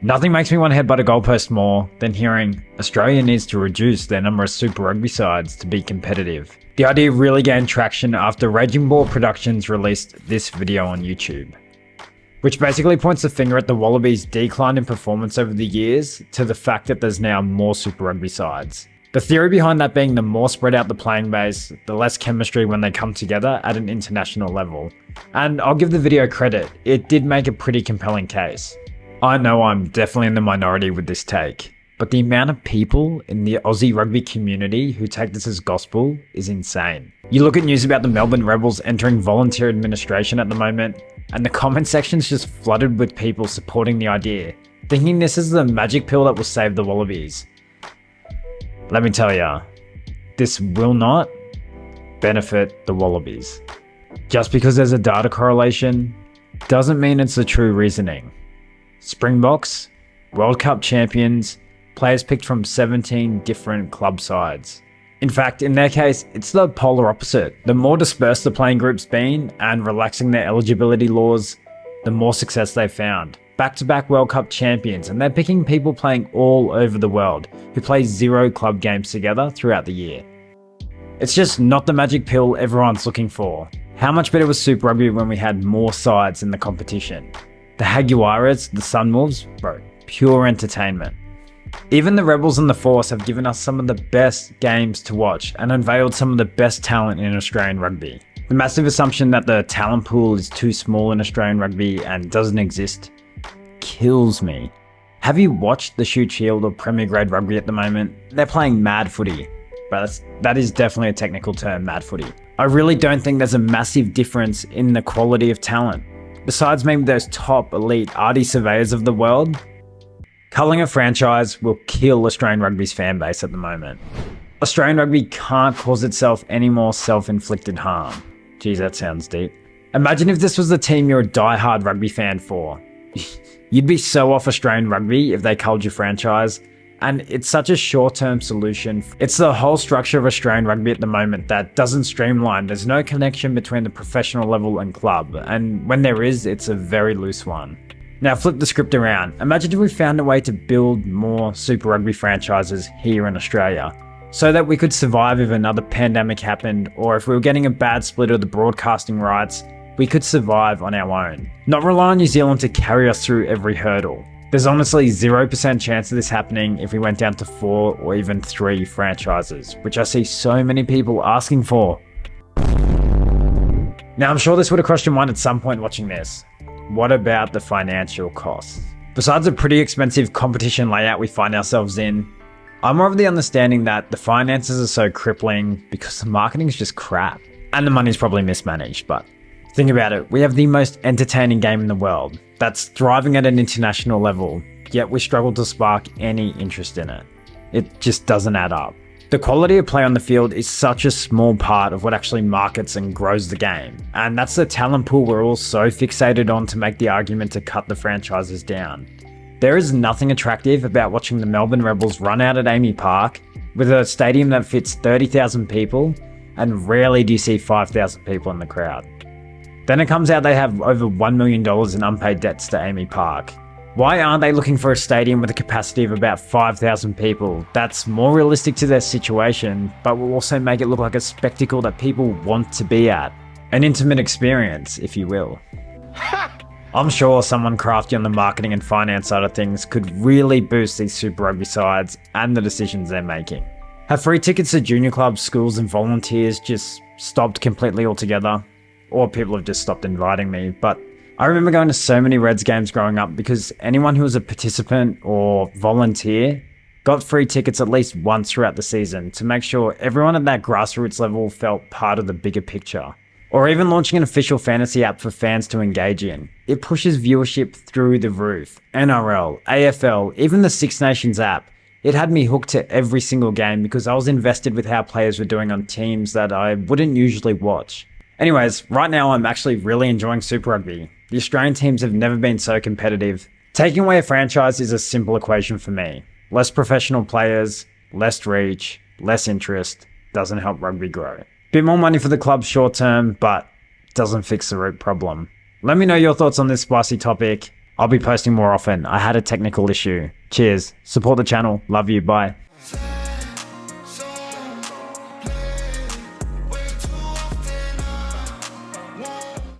Nothing makes me want to headbutt a goalpost more than hearing Australia needs to reduce their number of Super Rugby sides to be competitive. The idea really gained traction after Raging Ball Productions released this video on YouTube, which basically points the finger at the Wallabies' decline in performance over the years to the fact that there's now more Super Rugby sides. The theory behind that being the more spread out the playing base, the less chemistry when they come together at an international level. And I'll give the video credit, it did make a pretty compelling case. I know I'm definitely in the minority with this take, but the amount of people in the Aussie rugby community who take this as gospel is insane. You look at news about the Melbourne Rebels entering volunteer administration at the moment, and the comment section's just flooded with people supporting the idea, thinking this is the magic pill that will save the Wallabies. Let me tell ya, this will not benefit the Wallabies. Just because there's a data correlation doesn't mean it's the true reasoning. Springboks, World Cup champions, players picked from 17 different club sides. In fact, in their case, it's the polar opposite. The more dispersed the playing group's been and relaxing their eligibility laws, the more success they've found. Back-to-back World Cup champions, and they're picking people playing all over the world who play 0 club games together throughout the year. It's just not the magic pill everyone's looking for. How much better was Super Rugby when we had more sides in the competition? The Jaguares, the Sunwolves, bro, pure entertainment. Even the Rebels and the Force have given us some of the best games to watch and unveiled some of the best talent in Australian rugby. The massive assumption that the talent pool is too small in Australian rugby and doesn't exist kills me. Have you watched the Shoot Shield or Premier Grade Rugby at the moment? They're playing mad footy, but that is definitely a technical term, mad footy. I really don't think there's a massive difference in the quality of talent. Besides maybe those top elite arty surveyors of the world, culling a franchise will kill Australian rugby's fan base at the moment. Australian rugby can't cause itself any more self-inflicted harm. Geez, that sounds deep. Imagine if this was the team you're a die-hard rugby fan for. You'd be so off Australian rugby if they culled your franchise, and it's such a short-term solution. It's the whole structure of Australian rugby at the moment that doesn't streamline. There's no connection between the professional level and club, and when there is, it's a very loose one. Now flip the script around. Imagine if we found a way to build more Super Rugby franchises here in Australia, so that we could survive if another pandemic happened, or if we were getting a bad split of the broadcasting rights, we could survive on our own. Not rely on New Zealand to carry us through every hurdle. There's honestly 0% chance of this happening if we went down to 4 or even 3 franchises, which I see so many people asking for. Now I'm sure this would have crossed your mind at some point watching this. What about the financial costs? Besides the pretty expensive competition layout we find ourselves in, I'm more of the understanding that the finances are so crippling because the marketing is just crap. And the money's probably mismanaged, but think about it, we have the most entertaining game in the world that's thriving at an international level, yet we struggle to spark any interest in it. It just doesn't add up. The quality of play on the field is such a small part of what actually markets and grows the game, and that's the talent pool we're all so fixated on to make the argument to cut the franchises down. There is nothing attractive about watching the Melbourne Rebels run out at Amy Park with a stadium that fits 30,000 people, and rarely do you see 5,000 people in the crowd. Then it comes out they have over $1 million in unpaid debts to Amy Park. Why aren't they looking for a stadium with a capacity of about 5,000 people that's more realistic to their situation, but will also make it look like a spectacle that people want to be at? An intimate experience, if you will. I'm sure someone crafty on the marketing and finance side of things could really boost these Super Rugby sides and the decisions they're making. Have free tickets to junior clubs, schools and volunteers just stopped completely altogether? Or people have just stopped inviting me, but I remember going to so many Reds games growing up because anyone who was a participant or volunteer got free tickets at least once throughout the season to make sure everyone at that grassroots level felt part of the bigger picture. Or even launching an official fantasy app for fans to engage in. It pushes viewership through the roof. NRL, AFL, even the Six Nations app. It had me hooked to every single game because I was invested with how players were doing on teams that I wouldn't usually watch. Anyways, right now I'm actually really enjoying Super Rugby. The Australian teams have never been so competitive. Taking away a franchise is a simple equation for me. Less professional players, less reach, less interest, doesn't help rugby grow. Bit more money for the club short term, but doesn't fix the root problem. Let me know your thoughts on this spicy topic. I'll be posting more often. I had a technical issue. Cheers. Support the channel. Love you. Bye.